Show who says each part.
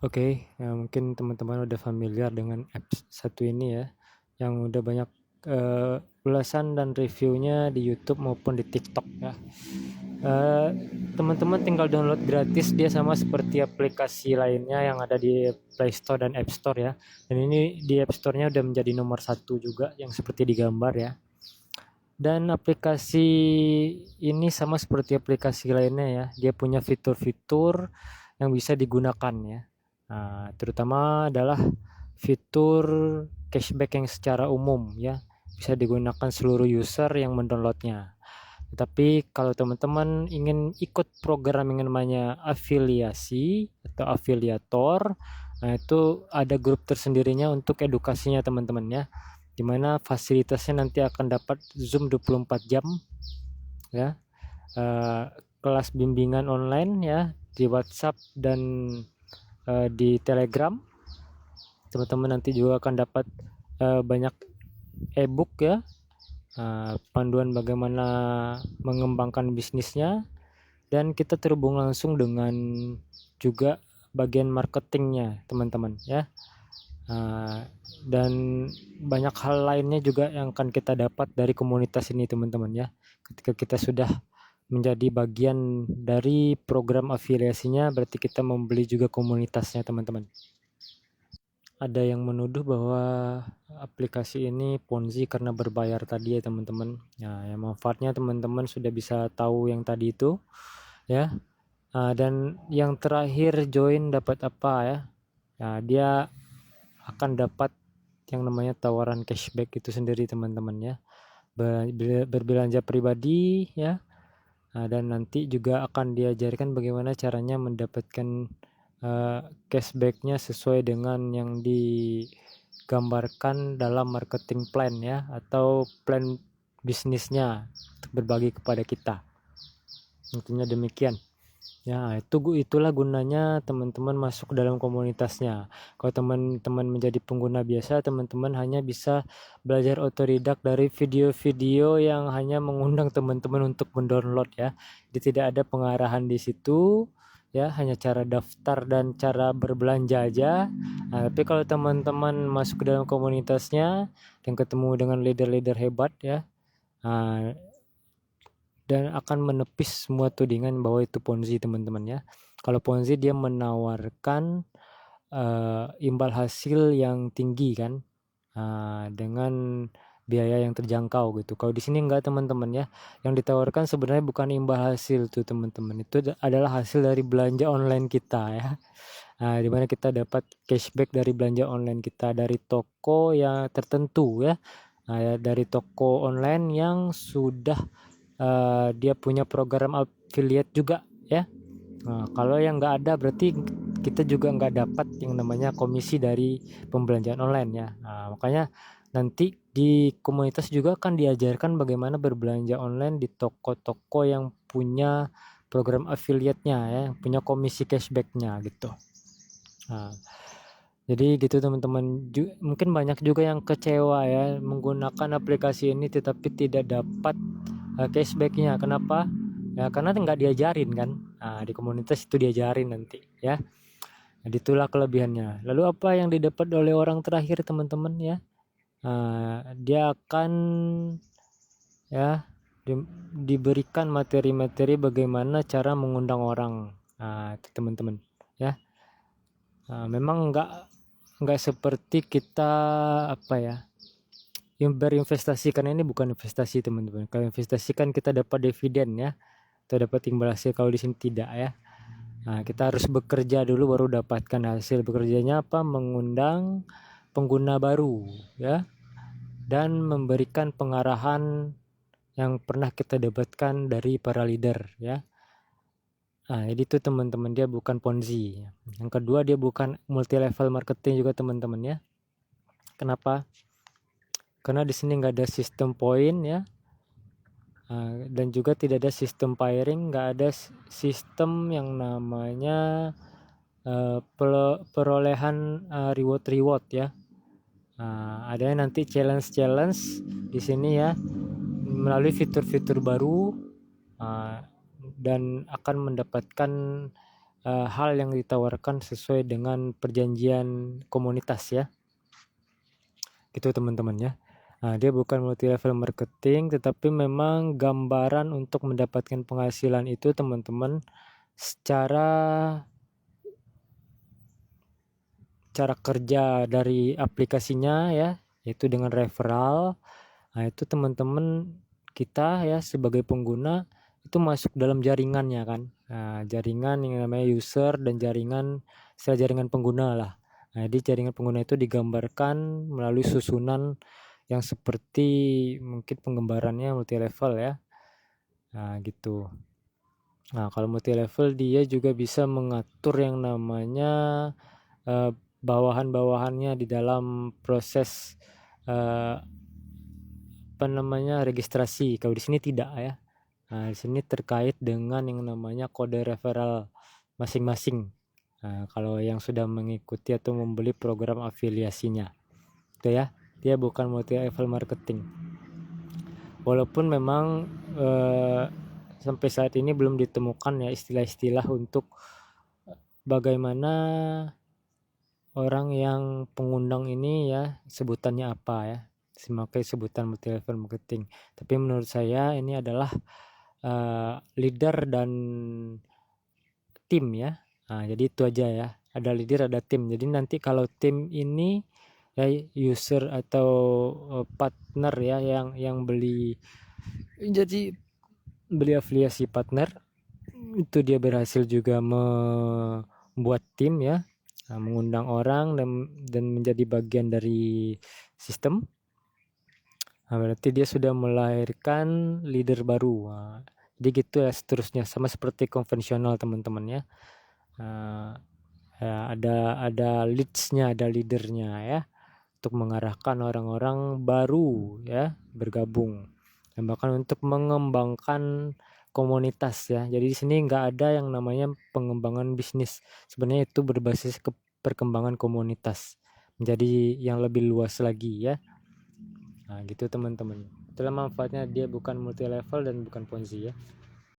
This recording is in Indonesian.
Speaker 1: Oke, mungkin teman-teman udah familiar dengan apps satu ini ya, yang udah banyak ulasan dan reviewnya di YouTube maupun di TikTok ya. Eh, Teman-teman tinggal download gratis, dia sama seperti aplikasi lainnya yang ada di Play Store dan App Store ya. Dan ini di App Store-nya udah menjadi nomor satu juga, yang seperti digambar ya. Dan aplikasi ini sama seperti aplikasi lainnya ya, dia punya fitur-fitur yang bisa digunakan ya. Nah, terutama adalah fitur cashback yang secara umum ya, bisa digunakan seluruh user yang mendownloadnya. Tetapi kalau teman-teman ingin ikut program yang namanya afiliasi atau afiliator, nah itu ada grup tersendirinya untuk edukasinya teman-teman ya, di mana fasilitasnya nanti akan dapat Zoom 24 jam ya, eh, kelas bimbingan online ya di WhatsApp dan di Telegram. Teman-teman nanti juga akan dapat banyak e-book ya, panduan bagaimana mengembangkan bisnisnya, dan kita terhubung langsung dengan juga bagian marketingnya teman-teman ya. Dan banyak hal lainnya juga yang akan kita dapat dari komunitas ini teman-teman ya, ketika kita sudah menjadi bagian dari program afiliasinya, berarti kita membeli juga komunitasnya teman-teman. Ada yang menuduh bahwa aplikasi ini Ponzi karena berbayar tadi ya teman-teman. Nah, yang manfaatnya teman-teman sudah bisa tahu yang tadi itu ya. Dan yang terakhir join dapat apa ya? Nah, dia akan dapat yang namanya tawaran cashback itu sendiri teman-teman ya. Berbelanja pribadi ya. Dan nanti juga akan diajarkan bagaimana caranya mendapatkan cashbacknya sesuai dengan yang digambarkan dalam marketing plan ya, atau plan bisnisnya untuk berbagi kepada kita. Tentunya demikian. Ya, itulah gunanya teman-teman masuk dalam komunitasnya. Kalau teman-teman menjadi pengguna biasa, teman-teman hanya bisa belajar otodidak dari video-video yang hanya mengundang teman-teman untuk mendownload ya. Jadi tidak ada pengarahan di situ ya, hanya cara daftar dan cara berbelanja aja. Nah, tapi kalau teman-teman masuk ke dalam komunitasnya dan ketemu dengan leader-leader hebat ya, nah, dan akan menepis semua tudingan bahwa itu Ponzi teman-teman ya. Kalau Ponzi dia menawarkan imbal hasil yang tinggi kan, dengan biaya yang terjangkau gitu. Kalau di sini enggak teman-teman ya. Yang ditawarkan sebenarnya bukan imbal hasil tuh teman-teman. Itu adalah hasil dari belanja online kita ya. Di mana kita dapat cashback dari belanja online kita dari toko yang tertentu ya. Ya, dari toko online yang sudah dia punya program affiliate juga ya. Nah, kalau yang nggak ada berarti kita juga nggak dapat yang namanya komisi dari pembelanjaan online ya. Nah, makanya nanti di komunitas juga akan diajarkan bagaimana berbelanja online di toko-toko yang punya program affiliate-nya ya, yang punya komisi cashback-nya gitu. Nah, jadi gitu teman-teman. Mungkin banyak juga yang kecewa ya menggunakan aplikasi ini tetapi tidak dapat cashback-nya. Kenapa? Ya karena nggak diajarin kan. Nah, di komunitas itu diajarin nanti ya. Nah, itulah kelebihannya. Lalu apa yang didapat oleh orang terakhir teman-teman ya? Dia akan ya diberikan materi-materi bagaimana cara mengundang orang. Nah, itu teman-teman ya. Memang nggak seperti kita apa ya, yang berinvestasi, karena ini bukan investasi teman-teman. Kalau investasi kan kita dapat dividen ya, atau dapat imbal hasil. Kalau di sini tidak ya. Nah, kita harus bekerja dulu baru dapatkan hasil. Bekerjanya apa? Mengundang pengguna baru ya, dan memberikan pengarahan yang pernah kita dapatkan dari para leader ya. Nah, jadi itu teman-teman, dia bukan Ponzi. Yang kedua, dia bukan multi level marketing juga teman-teman ya. Kenapa? Karena di sini nggak ada sistem poin ya, dan juga tidak ada sistem pairing, nggak ada sistem yang namanya perolehan reward ya. Ada nanti challenge di sini ya, melalui fitur-fitur baru, dan akan mendapatkan hal yang ditawarkan sesuai dengan perjanjian komunitas ya, gitu teman-teman ya. Nah, dia bukan multi level marketing, tetapi memang gambaran untuk mendapatkan penghasilan itu teman-teman secara cara kerja dari aplikasinya ya, yaitu dengan referral. Nah, itu teman-teman kita ya sebagai pengguna itu masuk dalam jaringannya kan. Nah, jaringan yang namanya user dan jaringan pengguna lah. Nah, jadi jaringan pengguna itu digambarkan melalui susunan yang seperti mungkin penggambarannya multi level ya. Nah, gitu. Nah, kalau multi level dia juga bisa mengatur yang namanya bawahan-bawahannya di dalam proses registrasi. Kalau di sini tidak ya. Nah, di sini terkait dengan yang namanya kode referral masing-masing. Nah, kalau yang sudah mengikuti atau membeli program afiliasinya, itu ya, dia bukan multi level marketing. Walaupun memang sampai saat ini belum ditemukan ya istilah-istilah untuk bagaimana orang yang pengundang ini ya sebutannya apa ya, memakai sebutan multi level marketing. Tapi menurut saya ini adalah leader dan tim ya. Nah, jadi itu aja ya, ada leader ada tim. Jadi nanti kalau tim ini ya user atau partner ya yang beli, jadi beli afiliasi partner itu dia berhasil juga membuat tim ya, mengundang orang dan menjadi bagian dari sistem. Nah, berarti dia sudah melahirkan leader baru. Nah, jadi gitu ya seterusnya, sama seperti konvensional teman-teman ya. Ya ada leadsnya, ada leadernya ya, untuk mengarahkan orang-orang baru ya bergabung, dan bahkan untuk mengembangkan komunitas ya. Jadi di sini nggak ada yang namanya pengembangan bisnis, sebenarnya itu berbasis ke perkembangan komunitas menjadi yang lebih luas lagi ya. Nah gitu teman-teman, itulah manfaatnya dia bukan multi level dan bukan Ponzi ya.